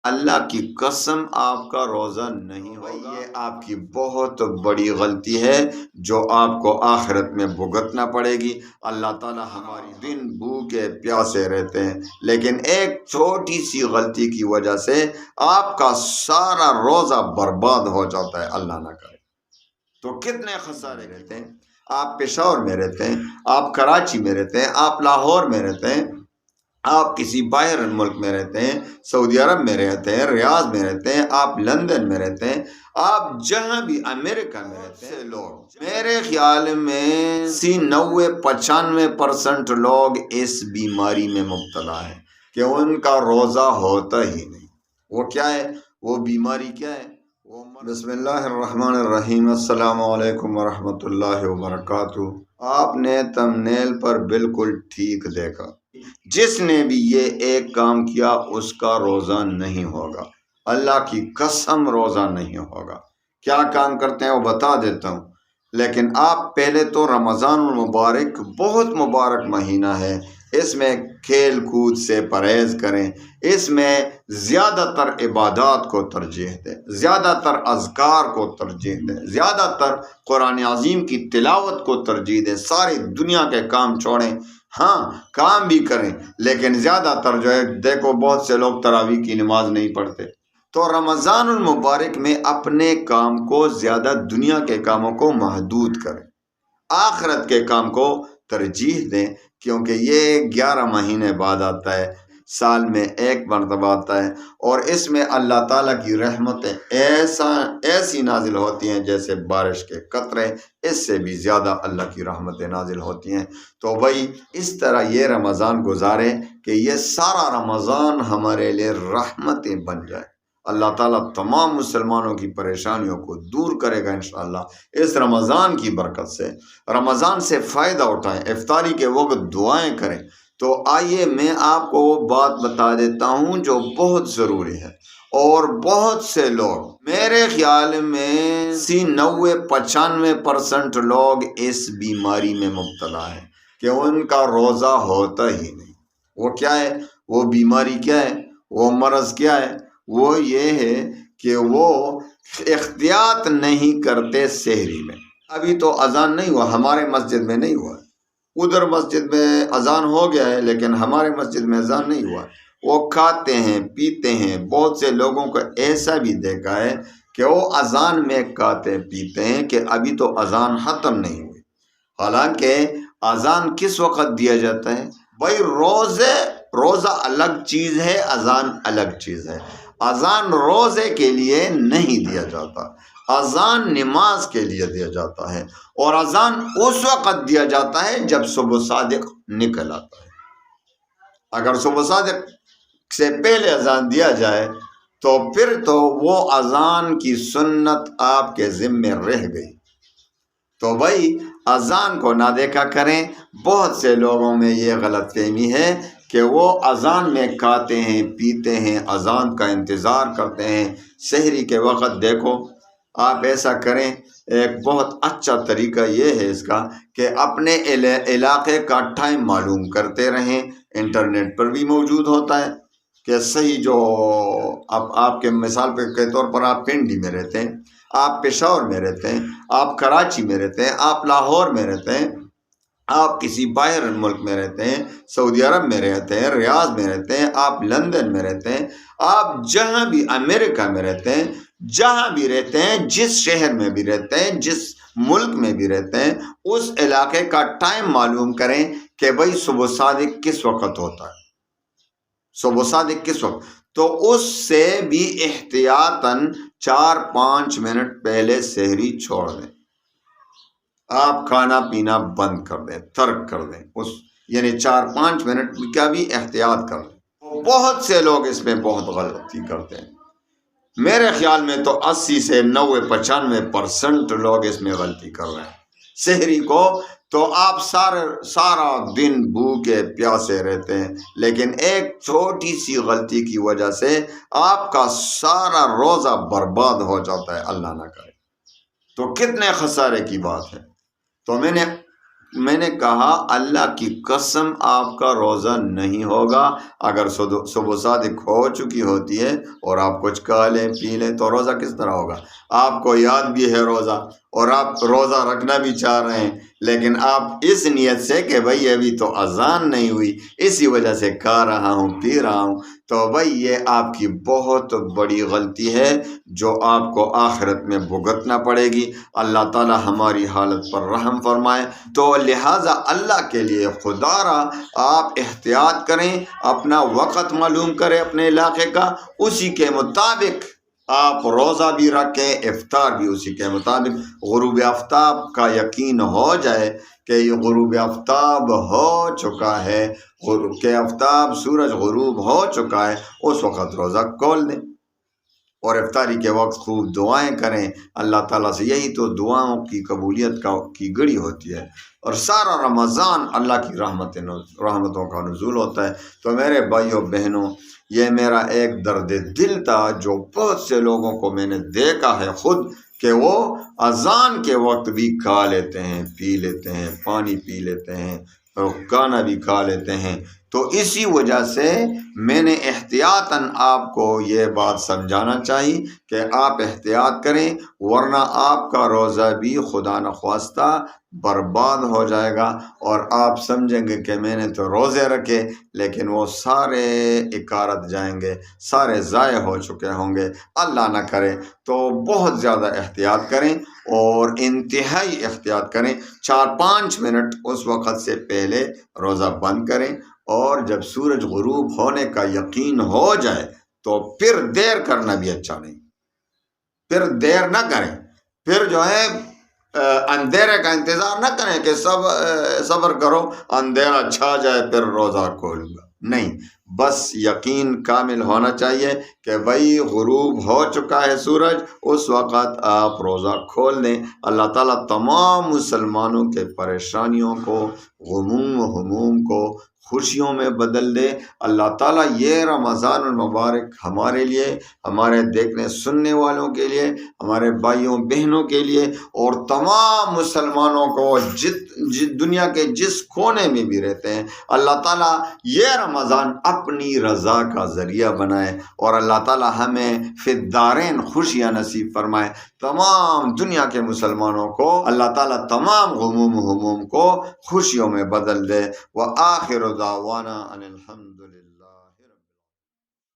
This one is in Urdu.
اللہ کی قسم آپ کا روزہ نہیں ہوگا۔ یہ آپ کی بہت بڑی غلطی ہے جو آپ کو آخرت میں بھگتنا پڑے گی۔ اللہ تعالیٰ ہماری دن بھوکے پیاسے رہتے ہیں، لیکن ایک چھوٹی سی غلطی کی وجہ سے آپ کا سارا روزہ برباد ہو جاتا ہے، اللہ نہ کرے۔ تو کتنے خسارے رہتے ہیں۔ آپ پشاور میں رہتے ہیں، آپ کراچی میں رہتے ہیں، آپ لاہور میں رہتے ہیں، آپ کسی باہر ملک میں رہتے ہیں، سعودی عرب میں رہتے ہیں، ریاض میں رہتے ہیں، آپ لندن میں رہتے ہیں، آپ جہاں بھی امریکہ میں رہتے ہیں، لوگ میرے خیال میں 90-95% لوگ اس بیماری میں مبتلا ہیں کہ ان کا روزہ ہوتا ہی نہیں۔ وہ کیا ہے؟ وہ بیماری کیا ہے؟ بسم اللہ الرحمن الرحیم۔ السلام علیکم ورحمۃ اللہ وبرکاتہ۔ آپ نے تمنیل پر بالکل ٹھیک دیکھا، جس نے بھی یہ ایک کام کیا اس کا روزہ نہیں ہوگا، اللہ کی قسم روزہ نہیں ہوگا۔ کیا کام کرتے ہیں وہ بتا دیتا ہوں، لیکن آپ پہلے تو رمضان المبارک بہت مبارک مہینہ ہے، اس میں کھیل کود سے پرہیز کریں، اس میں زیادہ تر عبادات کو ترجیح دیں، زیادہ تر اذکار کو ترجیح دیں، زیادہ تر قرآن عظیم کی تلاوت کو ترجیح دیں، ساری دنیا کے کام چھوڑیں۔ ہاں کام بھی کریں، لیکن زیادہ تر جو ہے، دیکھو بہت سے لوگ تراویح کی نماز نہیں پڑھتے۔ تو رمضان المبارک میں اپنے کام کو، زیادہ دنیا کے کاموں کو محدود کریں، آخرت کے کام کو ترجیح دیں، کیونکہ یہ 11 مہینے بعد آتا ہے، سال میں ایک مرتبہ آتا ہے، اور اس میں اللہ تعالیٰ کی رحمتیں ایسی نازل ہوتی ہیں جیسے بارش کے قطرے، اس سے بھی زیادہ اللہ کی رحمتیں نازل ہوتی ہیں۔ تو بھائی اس طرح یہ رمضان گزاریں کہ یہ سارا رمضان ہمارے لیے رحمتیں بن جائے۔ اللہ تعالیٰ تمام مسلمانوں کی پریشانیوں کو دور کرے گا انشاءاللہ اس رمضان کی برکت سے۔ رمضان سے فائدہ اٹھائیں، افطاری کے وقت دعائیں کریں۔ تو آئیے میں آپ کو وہ بات بتا دیتا ہوں جو بہت ضروری ہے، اور بہت سے لوگ، میرے خیال میں 90-95% لوگ اس بیماری میں مبتلا ہیں کہ ان کا روزہ ہوتا ہی نہیں۔ وہ کیا ہے؟ وہ بیماری کیا ہے؟ وہ مرض کیا ہے؟ وہ یہ ہے کہ وہ احتیاط نہیں کرتے سحری میں۔ ابھی تو اذان نہیں ہوا، ہمارے مسجد میں نہیں ہوا، ادھر مسجد میں اذان ہو گیا ہے، لیکن ہمارے مسجد میں اذان نہیں ہوا۔ وہ کھاتے ہیں پیتے ہیں، بہت سے لوگوں کو ایسا بھی دیکھا ہے کہ وہ اذان میں کھاتے پیتے ہیں کہ ابھی تو اذان ختم نہیں ہوئی، حالانکہ اذان کس وقت دیا جاتا ہے؟ بھائی روزہ الگ چیز ہے، اذان الگ چیز ہے۔ اذان روزے کے لیے نہیں دیا جاتا، اذان نماز کے لیے دیا جاتا ہے، اور اذان اس وقت دیا جاتا ہے جب صبح صادق نکل آتا ہے۔ اگر صبح صادق سے پہلے اذان دیا جائے تو پھر تو وہ اذان کی سنت آپ کے ذمے رہ گئی۔ تو بھائی اذان کو نہ دیکھا کریں۔ بہت سے لوگوں میں یہ غلط فہمی ہے کہ وہ اذان میں کھاتے ہیں پیتے ہیں، اذان کا انتظار کرتے ہیں سحری کے وقت۔ دیکھو آپ ایسا کریں، ایک بہت اچھا طریقہ یہ ہے اس کا کہ اپنے علاقے کا ٹائم معلوم کرتے رہیں، انٹرنیٹ پر بھی موجود ہوتا ہے کہ صحیح جو آپ کے مثال کے طور پر آپ پنڈی میں رہتے ہیں، آپ پشاور میں رہتے ہیں، آپ کراچی میں رہتے ہیں، آپ لاہور میں رہتے ہیں، آپ کسی باہر ملک میں رہتے ہیں، سعودی عرب میں رہتے ہیں، ریاض میں رہتے ہیں، آپ لندن میں رہتے ہیں، آپ جہاں بھی امریکہ میں رہتے ہیں، جہاں بھی رہتے ہیں، جس شہر میں بھی رہتے ہیں، جس ملک میں بھی رہتے ہیں، اس علاقے کا ٹائم معلوم کریں کہ بھائی صبح صادق کس وقت ہوتا ہے، صبح صادق کس وقت۔ تو اس سے بھی احتیاطاً 4-5 منٹ پہلے سحری چھوڑ دیں، آپ کھانا پینا بند کر دیں، ترک کر دیں، یعنی 4-5 منٹ کا بھی احتیاط کر دیں۔ بہت سے لوگ اس میں بہت غلطی کرتے ہیں، میرے خیال میں تو 80-90-95% لوگ اس میں غلطی کر رہے ہیں سحری کو۔ تو آپ سارا دن بھوکے پیاسے رہتے ہیں، لیکن ایک چھوٹی سی غلطی کی وجہ سے آپ کا سارا روزہ برباد ہو جاتا ہے، اللہ نہ کرے۔ تو کتنے خسارے کی بات ہے۔ تو میں نے میں نے کہا اللہ کی قسم آپ کا روزہ نہیں ہوگا اگر صبح صادق ہو چکی ہوتی ہے اور آپ کچھ کھا لیں پی لیں تو روزہ کس طرح ہوگا؟ آپ کو یاد بھی ہے روزہ اور آپ روزہ رکھنا بھی چاہ رہے ہیں، لیکن آپ اس نیت سے کہ بھائی ابھی تو اذان نہیں ہوئی اسی وجہ سے کھا رہا ہوں پی رہا ہوں، تو بھائی یہ آپ کی بہت بڑی غلطی ہے جو آپ کو آخرت میں بھگتنا پڑے گی۔ اللہ تعالی ہماری حالت پر رحم فرمائے۔ تو لہٰذا اللہ کے لیے خدا را آپ احتیاط کریں، اپنا وقت معلوم کریں اپنے علاقے کا، اسی کے مطابق آپ روزہ بھی رکھیں، افطار بھی اسی کے مطابق۔ غروب آفتاب کا یقین ہو جائے کہ یہ غروب آفتاب ہو چکا ہے، کہ آفتاب سورج غروب ہو چکا ہے، اس وقت روزہ کھول دیں اور افطاری کے وقت خوب دعائیں کریں اللہ تعالیٰ سے۔ یہی تو دعاؤں کی قبولیت کی گڑی ہوتی ہے، اور سارا رمضان اللہ کی رحمتوں کا نزول ہوتا ہے۔ تو میرے بھائیوں بہنوں، یہ میرا ایک درد دل تھا جو بہت سے لوگوں کو میں نے دیکھا ہے خود، کہ وہ اذان کے وقت بھی کھا لیتے ہیں، پی لیتے ہیں، پانی پی لیتے ہیں، اور کھانا بھی کھا لیتے ہیں۔ تو اسی وجہ سے میں نے احتیاطاً آپ کو یہ بات سمجھانا چاہیے کہ آپ احتیاط کریں، ورنہ آپ کا روزہ بھی خدا نخواستہ برباد ہو جائے گا، اور آپ سمجھیں گے کہ میں نے تو روزے رکھے لیکن وہ سارے اکارت جائیں گے، سارے ضائع ہو چکے ہوں گے۔ اللہ نہ کرے۔ تو بہت زیادہ احتیاط کریں اور انتہائی احتیاط کریں۔ 4-5 منٹ اس وقت سے پہلے روزہ بند کریں، اور جب سورج غروب ہونے کا یقین ہو جائے تو پھر دیر کرنا بھی اچھا نہیں، پھر دیر نہ کریں، پھر جو ہے اندھیرے کا انتظار نہ کریں کہ صبر کرو اندھیرا چھا جائے پھر روزہ کھولوں گا، نہیں، بس یقین کامل ہونا چاہیے کہ بھائی غروب ہو چکا ہے سورج، اس وقت آپ روزہ کھول دیں۔ اللہ تعالیٰ تمام مسلمانوں کے پریشانیوں کو، غموم و ہموم کو خوشیوں میں بدل دے۔ اللہ تعالیٰ یہ رمضان المبارک ہمارے لیے، ہمارے دیکھنے سننے والوں کے لیے، ہمارے بھائیوں بہنوں کے لیے، اور تمام مسلمانوں کو دنیا کے جس کونے میں بھی رہتے ہیں، اللہ تعالیٰ یہ رمضان اپنی رضا کا ذریعہ بنائے، اور اللہ تعالیٰ ہمیں فی الدارین خوشیاں نصیب فرمائے۔ تمام دنیا کے مسلمانوں کو اللہ تعالیٰ تمام غموم و ہموم کو خوشیوں میں بدل دے۔ وآخر دعوانا ان الحمدللہ۔